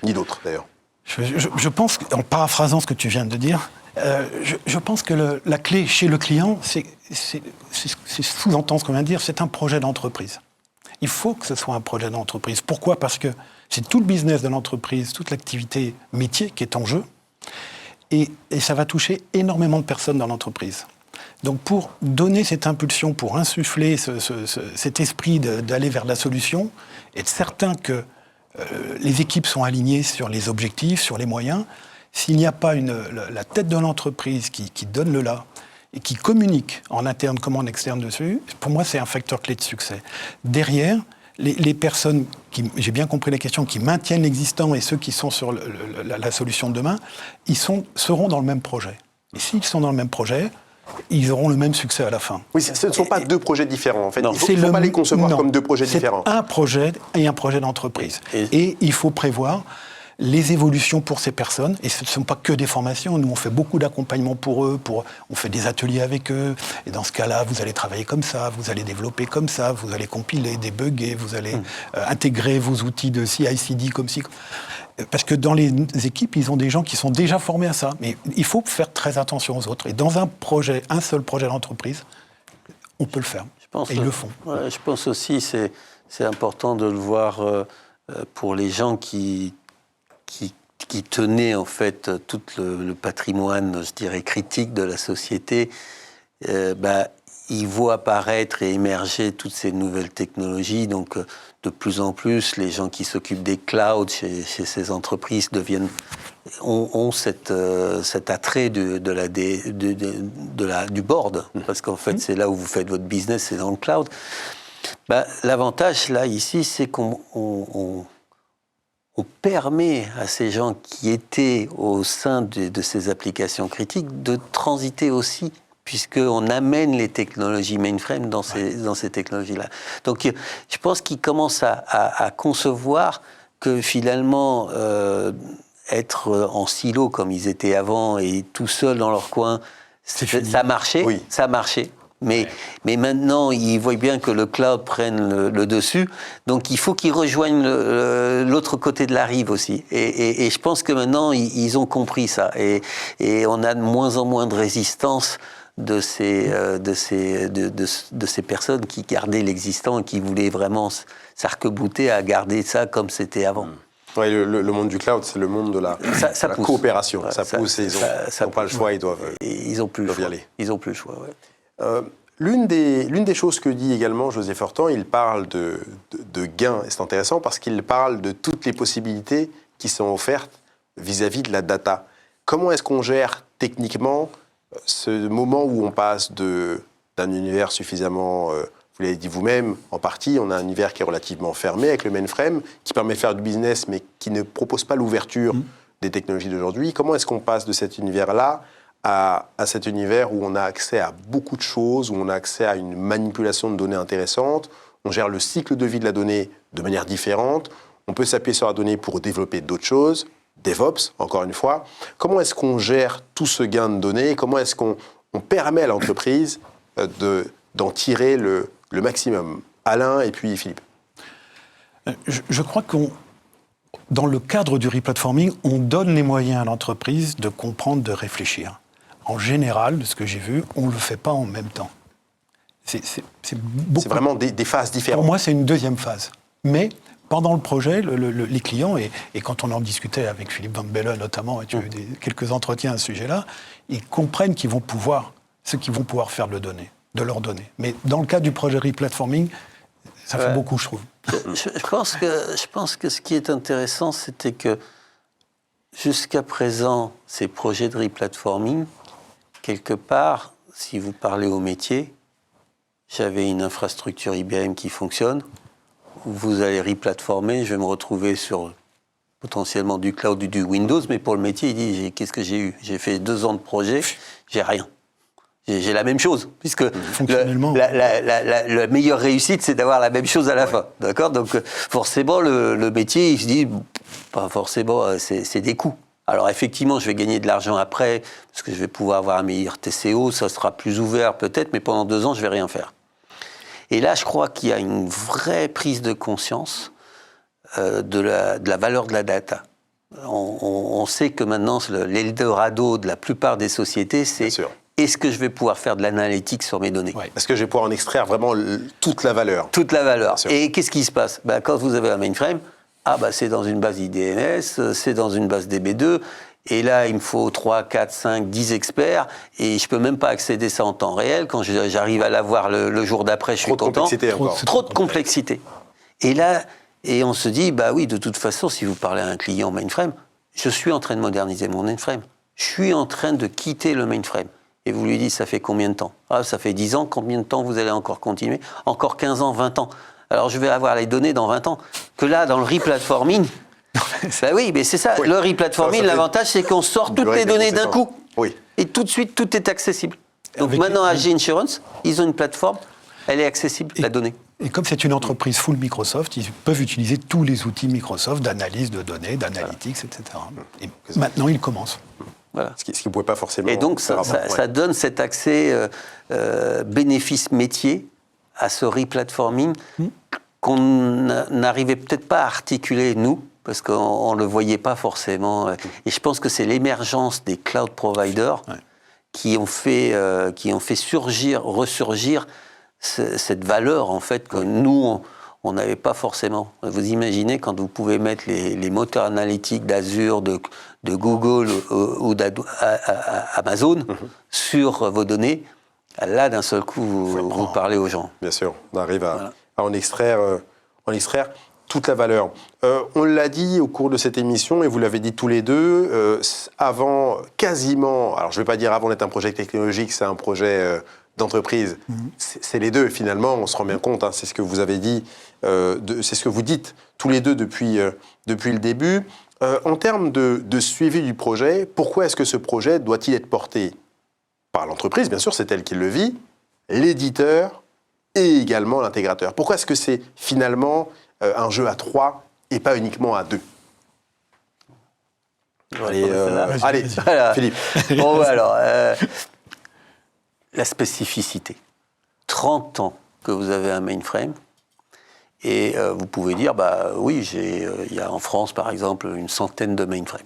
Speaker 1: ni d'autre d'ailleurs.
Speaker 2: Je pense, en paraphrasant ce que tu viens de dire, je pense que la clé chez le client, c'est sous-entendre ce qu'on vient de dire, c'est un projet d'entreprise. Il faut que ce soit un projet d'entreprise. Pourquoi ? Parce que c'est tout le business de l'entreprise, toute l'activité métier qui est en jeu, et ça va toucher énormément de personnes dans l'entreprise. Donc pour donner cette impulsion, pour insuffler cet esprit d'aller vers la solution, être certain que les équipes sont alignées sur les objectifs, sur les moyens, s'il n'y a pas la tête de l'entreprise qui donne le là et qui communique en interne comme en externe dessus, pour moi c'est un facteur clé de succès. Derrière, les personnes, j'ai bien compris la question, qui maintiennent l'existant et ceux qui sont sur la solution de demain, seront dans le même projet. Et s'ils sont dans le même projet, ils auront le même succès à la fin.
Speaker 1: Oui, ce ne sont pas deux projets différents, en fait. Non, il ne faut pas les concevoir comme deux projets différents.
Speaker 2: C'est un projet et un projet d'entreprise. Et il faut prévoir les évolutions pour ces personnes. Et ce ne sont pas que des formations. Nous, on fait beaucoup d'accompagnement pour eux. On fait des ateliers avec eux. Et dans ce cas-là, vous allez travailler comme ça, vous allez développer comme ça, vous allez compiler, débugger, vous allez intégrer vos outils de CI/CD comme ci. Parce que dans les équipes, ils ont des gens qui sont déjà formés à ça. Mais il faut faire très attention aux autres. Et dans un seul projet d'entreprise, on peut le faire. Et ils le font.
Speaker 4: Ouais, je pense aussi que c'est important de le voir pour les gens qui tenaient en fait tout le patrimoine, je dirais, critique de la société. Ils voient apparaître et émerger toutes ces nouvelles technologies. Donc, de plus en plus, les gens qui s'occupent des clouds chez ces entreprises ont cet attrait du board. Parce qu'en fait, c'est là où vous faites votre business, c'est dans le cloud. L'avantage, là, ici, c'est qu'on permet à ces gens qui étaient au sein de ces applications critiques de transiter aussi, puisqu'on amène les technologies mainframe dans ces technologies-là. Donc, je pense qu'ils commencent à concevoir que finalement, être en silo comme ils étaient avant et tout seuls dans leur coin, ça marchait, oui. Ça marchait. Mais maintenant, ils voient bien que le cloud prenne le dessus, donc il faut qu'ils rejoignent l'autre côté de la rive aussi. Et je pense que maintenant, ils ont compris ça. Et on a de moins en moins de résistance de ces personnes qui gardaient l'existant et qui voulaient vraiment s'arc-bouter à garder ça comme c'était avant.
Speaker 1: Oui, le monde du cloud, c'est le monde de la coopération. Ça pousse et ils n'ont pas le choix, ils doivent
Speaker 4: y aller. Ils n'ont plus le choix, ouais.
Speaker 1: L'une des choses que dit également José Fortan, il parle de gains, et c'est intéressant parce qu'il parle de toutes les possibilités qui sont offertes vis-à-vis de la data. Comment est-ce qu'on gère techniquement ce moment où on passe d'un univers suffisamment, vous Vous l'avez dit vous-même, en partie, on a un univers qui est relativement fermé avec le mainframe, qui permet de faire du business, mais qui ne propose pas l'ouverture des technologies d'aujourd'hui. Comment est-ce qu'on passe de cet univers-là à cet univers où on a accès à beaucoup de choses, où on a accès à une manipulation de données intéressantes, on gère le cycle de vie de la donnée de manière différente, on peut s'appuyer sur la donnée pour développer d'autres choses, DevOps, encore une fois. Comment est-ce qu'on gère tout ce gain de données? Comment est-ce qu'on permet à l'entreprise d'en tirer le maximum? Alain et puis Philippe.
Speaker 2: Je crois dans le cadre du replatforming, on donne les moyens à l'entreprise de comprendre, de réfléchir. En général, de ce que j'ai vu, on ne le fait pas en même temps. C'est
Speaker 1: vraiment des phases différentes.
Speaker 2: Pour moi, c'est une deuxième phase. Mais pendant le projet, les clients, et quand on en discutait avec Philippe Van Bellen notamment, et tu as eu quelques entretiens à ce sujet-là, ils comprennent ce qu'ils vont pouvoir faire de leurs données. Mais dans le cas du projet replatforming, ça fait beaucoup, je trouve.
Speaker 4: Je pense que ce qui est intéressant, c'était que jusqu'à présent, ces projets de replatforming, quelque part, si vous parlez au métier, j'avais une infrastructure IBM qui fonctionne, vous allez replatformer, je vais me retrouver sur potentiellement du cloud ou du Windows, mais pour le métier, il dit, qu'est-ce que j'ai eu? J'ai fait 2 ans de projet, j'ai rien. J'ai la même chose, puisque la meilleure réussite, c'est d'avoir la même chose à la fin. D'accord? Donc, forcément, le métier, il se dit, pas forcément, c'est des coûts. Alors, effectivement, je vais gagner de l'argent après, parce que je vais pouvoir avoir un meilleur TCO, ça sera plus ouvert peut-être, mais pendant 2 ans, je vais rien faire. Et là, je crois qu'il y a une vraie prise de conscience de la valeur de la data. On sait que maintenant, l'Eldorado de la plupart des sociétés, c'est est-ce que je vais pouvoir faire de l'analytique sur mes données?
Speaker 1: Est-ce que je vais pouvoir en extraire vraiment toute la valeur?
Speaker 4: Toute la valeur. Et qu'est-ce qui se passe? Quand vous avez un mainframe, c'est dans une base IDMS, c'est dans une base DB2, et là, il me faut 3, 4, 5, 10 experts, et je ne peux même pas accéder à ça en temps réel. Quand j'arrive à l'avoir le jour d'après, je suis content. Trop de complexité. Et là, on se dit, oui, de toute façon, si vous parlez à un client mainframe, je suis en train de moderniser mon mainframe. Je suis en train de quitter le mainframe. Et vous lui dites, ça fait combien de temps? Ça fait 10 ans, combien de temps vous allez encore continuer? Encore 15 ans, 20 ans. Alors je vais avoir les données dans 20 ans. Que là, dans le replatforming, oui, mais c'est ça. Le replatforming, l'avantage, c'est qu'on sort toutes les données d'un coup.
Speaker 1: Oui.
Speaker 4: Et tout de suite, tout est accessible. Donc maintenant, AG Insurance, ils ont une plateforme, elle est accessible, la donnée.
Speaker 2: Et comme c'est une entreprise full Microsoft, ils peuvent utiliser tous les outils Microsoft d'analyse de données, d'analytics, etc. Et maintenant, ils commencent.
Speaker 4: Voilà.
Speaker 1: Ce qui ne pouvait pas forcément...
Speaker 4: Et donc, ça donne cet accès bénéfice métier à ce replatforming qu'on n'arrivait peut-être pas à articuler, nous, parce qu'on ne le voyait pas forcément. Et je pense que c'est l'émergence des cloud providers qui ont fait ressurgir cette valeur, en fait, que nous, on n'avait pas forcément. Vous imaginez, quand vous pouvez mettre les moteurs analytiques d'Azure, de Google ou d'Amazon sur vos données, là, d'un seul coup, vous parlez aux gens.
Speaker 1: Bien sûr, on arrive à en extraire toute la valeur. On l'a dit au cours de cette émission, et vous l'avez dit tous les deux, avant quasiment, alors je ne vais pas dire avant d'être un projet technologique, c'est un projet d'entreprise. C'est les deux, finalement, on se rend bien compte, c'est ce que vous avez dit, c'est ce que vous dites tous les deux depuis le début. En termes de suivi du projet, pourquoi est-ce que ce projet doit-il être porté par l'entreprise? Bien sûr, c'est elle qui le vit, l'éditeur et également l'intégrateur. Pourquoi est-ce que c'est finalement un jeu à 3 et pas uniquement à 2? Allez, Philippe.
Speaker 4: Bon, alors, la spécificité. 30 ans que vous avez un mainframe, et vous pouvez dire, oui, il y a en France, par exemple, une centaine de mainframes.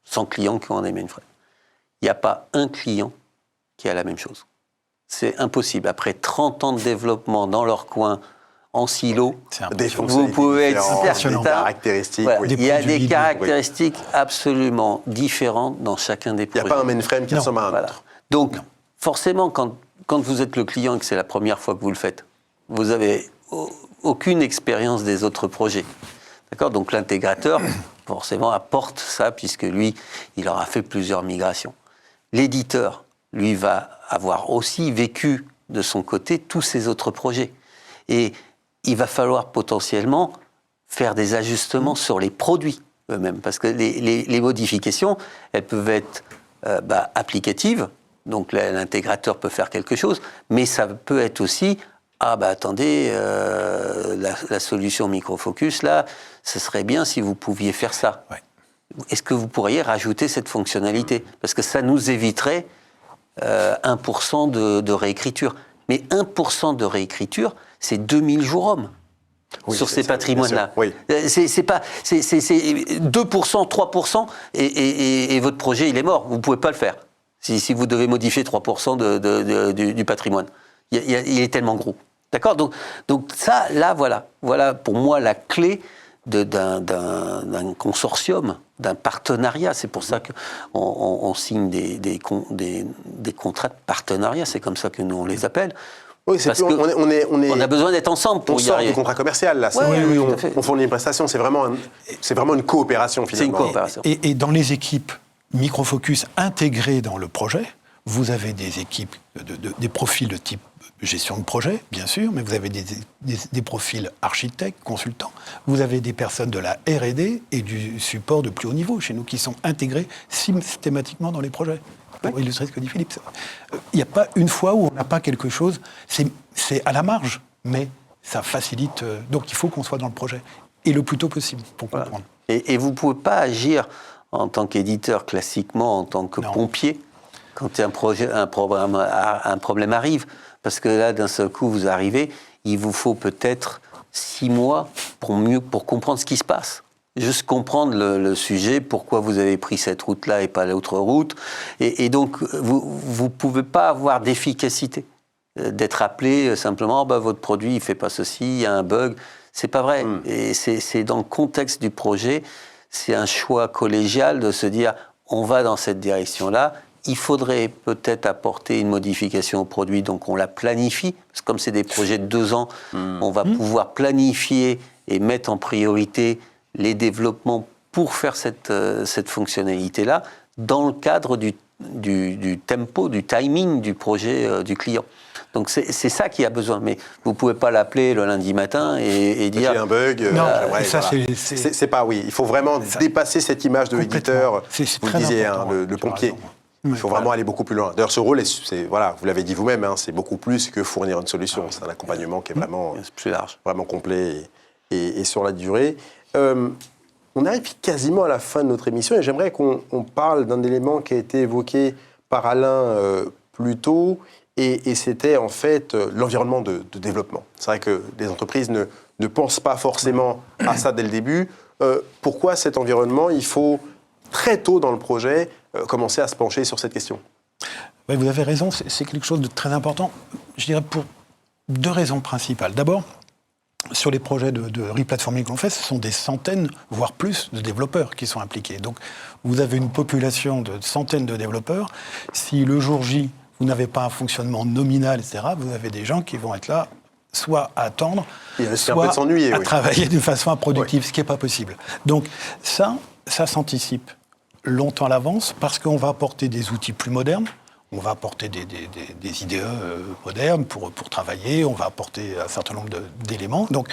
Speaker 4: 100 clients qui ont des mainframes. Il n'y a pas un client qui a la même chose. C'est impossible. Après 30 ans de développement dans leur coin, en silo, vous pouvez être certain.
Speaker 1: Caractéristiques.
Speaker 4: Voilà. Il y a des caractéristiques absolument différentes dans chacun des projets.
Speaker 1: Il n'y a pas un mainframe qui ressemble à un autre.
Speaker 4: Donc, forcément, quand vous êtes le client et que c'est la première fois que vous le faites, vous n'avez aucune expérience des autres projets. D'accord? Donc, l'intégrateur, forcément, apporte ça, puisque lui, il aura fait plusieurs migrations. L'éditeur, lui, va avoir aussi vécu de son côté tous ces autres projets. Et il va falloir potentiellement faire des ajustements sur les produits eux-mêmes. Parce que les modifications, elles peuvent être applicatives. Donc l'intégrateur peut faire quelque chose. Mais ça peut être aussi... Ah attendez, la solution Microfocus, là, ce serait bien si vous pouviez faire ça. Ouais. Est-ce que vous pourriez rajouter cette fonctionnalité? Parce que ça nous éviterait 1% de réécriture. Mais 1% de réécriture, c'est 2000 jours hommes sur ces patrimoines-là. Oui. C'est 2%, 3%, et votre projet, il est mort. Vous ne pouvez pas le faire si vous devez modifier 3% du patrimoine. Il est tellement gros. D'accord, donc ça, là, voilà pour moi la clé d'un consortium, d'un partenariat. C'est pour ça qu'on signe des contrats de partenariat, c'est comme ça que nous on les appelle.
Speaker 1: Oui, parce
Speaker 4: qu'on a besoin d'être ensemble pour y arriver.
Speaker 1: On sort du contrat commercial, là. On fournit une prestation, c'est vraiment une coopération, finalement.
Speaker 4: C'est une coopération.
Speaker 2: Et dans les équipes Microfocus intégrées dans le projet, vous avez des équipes, des profils de type gestion de projet, bien sûr, mais vous avez des profils architectes, consultants. Vous avez des personnes de la R&D et du support de plus haut niveau chez nous qui sont intégrés systématiquement dans les projets. Pour illustrer ce que dit Philippe. Il n'y a pas une fois où on n'a pas quelque chose, c'est à la marge, mais ça facilite. Donc il faut qu'on soit dans le projet, et le plus tôt possible, pour comprendre.
Speaker 4: Et vous ne pouvez pas agir en tant qu'éditeur classiquement, en tant que pompier, quand un problème arrive. Parce que là, d'un seul coup, vous arrivez, il vous faut peut-être 6 mois pour comprendre ce qui se passe. Juste comprendre le sujet, pourquoi vous avez pris cette route-là et pas l'autre route. Et donc, vous ne pouvez pas avoir d'efficacité. D'être appelé simplement, votre produit, il ne fait pas ceci, il y a un bug. C'est pas vrai. Et c'est dans le contexte du projet, c'est un choix collégial de se dire, on va dans cette direction-là. Il faudrait peut-être apporter une modification au produit, donc on la planifie. Parce que comme c'est des projets de 2 ans, on va pouvoir planifier et mettre en priorité les développements pour faire cette fonctionnalité-là dans le cadre du tempo, du timing du projet du client. Donc c'est ça qui a besoin. Mais vous ne pouvez pas l'appeler le lundi matin et dire...
Speaker 1: J'ai un bug.
Speaker 2: Non,
Speaker 1: ça c'est pas... Oui, il faut vraiment dépasser cette image de l'éditeur. Vous le disiez, le pompier. Il faut vraiment aller beaucoup plus loin. D'ailleurs, ce rôle, vous l'avez dit vous-même, c'est beaucoup plus que fournir une solution. C'est un accompagnement qui est vraiment,
Speaker 4: plus large,
Speaker 1: vraiment complet et sur la durée. On arrive quasiment à la fin de notre émission et j'aimerais qu'on parle d'un élément qui a été évoqué par Alain plus tôt et c'était en fait l'environnement de développement. C'est vrai que les entreprises ne pensent pas forcément à ça dès le début. Pourquoi cet environnement? Il faut très tôt dans le projet commencer à se pencher sur cette question.
Speaker 2: Oui, vous avez raison, c'est quelque chose de très important, je dirais pour 2 raisons principales. D'abord, sur les projets de replatforming qu'on fait, ce sont des centaines, voire plus, de développeurs qui sont impliqués. Donc, vous avez une population de centaines de développeurs. Si le jour J, vous n'avez pas un fonctionnement nominal, etc., vous avez des gens qui vont être là, soit à attendre, soit à travailler de façon improductive, ce qui n'est pas possible. Donc, ça s'anticipe longtemps à l'avance parce qu'on va apporter des outils plus modernes, on va apporter des IDE modernes pour travailler, on va apporter un certain nombre d'éléments. Donc,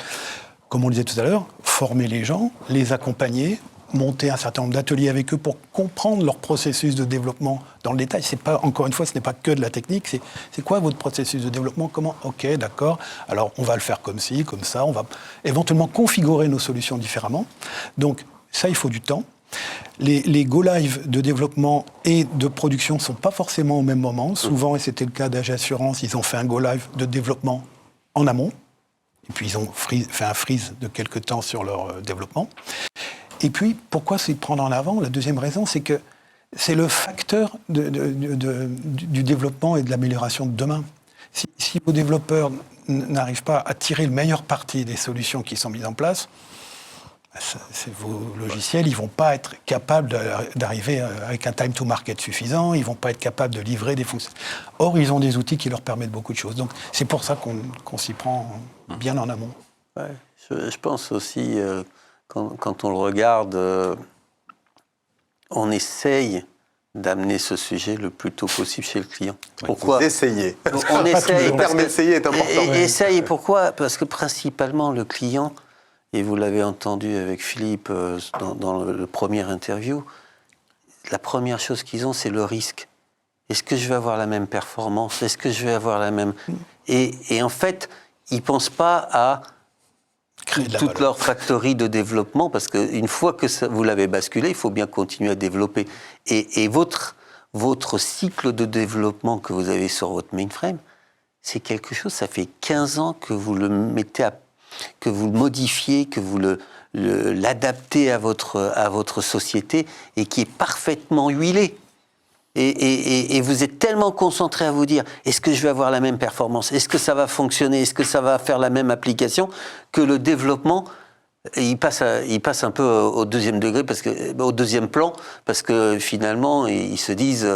Speaker 2: comme on le disait tout à l'heure, former les gens, les accompagner, monter un certain nombre d'ateliers avec eux pour comprendre leur processus de développement dans le détail. C'est pas, encore une fois, ce n'est pas que de la technique, c'est quoi votre processus de développement? Comment? Ok, d'accord. Alors, on va le faire comme ci, comme ça. On va éventuellement configurer nos solutions différemment. Donc, ça, il faut du temps. Les go-live de développement et de production ne sont pas forcément au même moment. Souvent, et c'était le cas d'AG Assurance, ils ont fait un go-live de développement en amont. Et puis, ils ont fait un freeze de quelques temps sur leur développement. Et puis, pourquoi c'est de prendre en avant? La deuxième raison, c'est que c'est le facteur du développement et de l'amélioration de demain. Si vos développeurs n'arrivent pas à tirer le meilleur parti des solutions qui sont mises en place, vos logiciels, ils ne vont pas être capables d'arriver avec un time to market suffisant, ils ne vont pas être capables de livrer des fonctions. Or, ils ont des outils qui leur permettent beaucoup de choses. Donc, c'est pour ça qu'on s'y prend bien en amont.
Speaker 4: Ouais, je pense aussi, quand on le regarde, on essaye d'amener ce sujet le plus tôt possible chez le client.
Speaker 1: Pourquoi essayer?
Speaker 4: On essaye.
Speaker 1: Le terme essayer est important.
Speaker 4: Essaye, pourquoi? Parce que principalement le client, et vous l'avez entendu avec Philippe dans le premier interview, la première chose qu'ils ont, c'est le risque. Est-ce que je vais avoir la même performance? Est-ce que je vais avoir la même... Et en fait, ils ne pensent pas à toute leur factory de développement, parce qu'une fois que vous l'avez basculé, il faut bien continuer à développer. Et votre cycle de développement que vous avez sur votre mainframe, c'est quelque chose, ça fait 15 ans que vous le mettez que vous le modifiez, que vous l'adaptez à votre société et qui est parfaitement huilé. Et vous êtes tellement concentré à vous dire est-ce que je vais avoir la même performance, est-ce que ça va fonctionner, est-ce que ça va faire la même application, que le développement il passe un peu au deuxième degré, au deuxième plan, parce que finalement ils se disent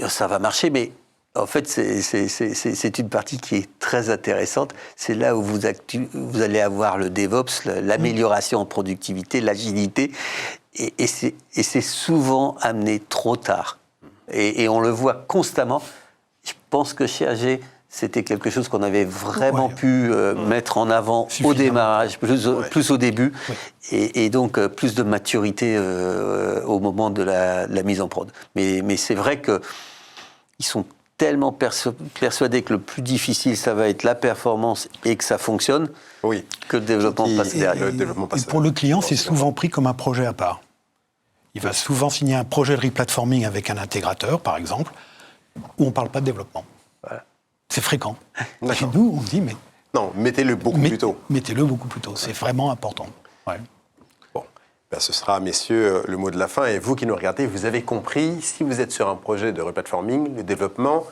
Speaker 4: ça va marcher, mais en fait c'est une partie qui est très intéressante. C'est là où vous allez avoir le DevOps, l'amélioration en productivité, l'agilité, et c'est souvent amené trop tard. Et on le voit constamment. Je pense que chez AG, c'était quelque chose qu'on avait vraiment pu mettre en avant au démarrage, plus au début, et donc plus de maturité au moment de la mise en prod. Mais c'est vrai qu'ils sont tellement persuadés que le plus difficile, ça va être la performance et que ça fonctionne, que le développement passe derrière.
Speaker 2: Et pour le client, c'est souvent pris comme un projet à part. Il va souvent signer un projet de replatforming avec un intégrateur, par exemple, où on ne parle pas de développement. Voilà. C'est fréquent. Chez nous, on dit, mais...
Speaker 1: Non, mettez-le beaucoup plus tôt.
Speaker 2: Mettez-le beaucoup plus tôt, c'est vraiment important. Ouais.
Speaker 1: Bon, ben, ce sera, messieurs, le mot de la fin. Et vous qui nous regardez, vous avez compris, si vous êtes sur un projet de replatforming, le développement,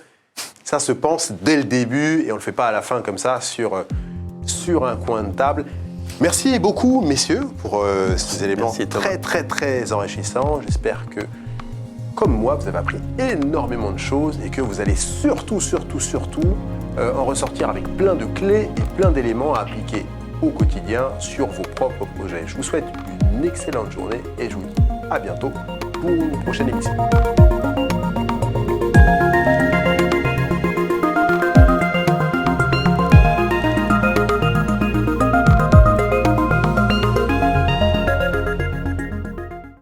Speaker 1: ça se pense dès le début, et on ne le fait pas à la fin comme ça, sur un coin de table. Merci beaucoup, messieurs, pour ces éléments très, très, très enrichissants. J'espère que, comme moi, vous avez appris énormément de choses et que vous allez surtout en ressortir avec plein de clés et plein d'éléments à appliquer au quotidien sur vos propres projets. Je vous souhaite une excellente journée et je vous dis à bientôt pour une prochaine émission.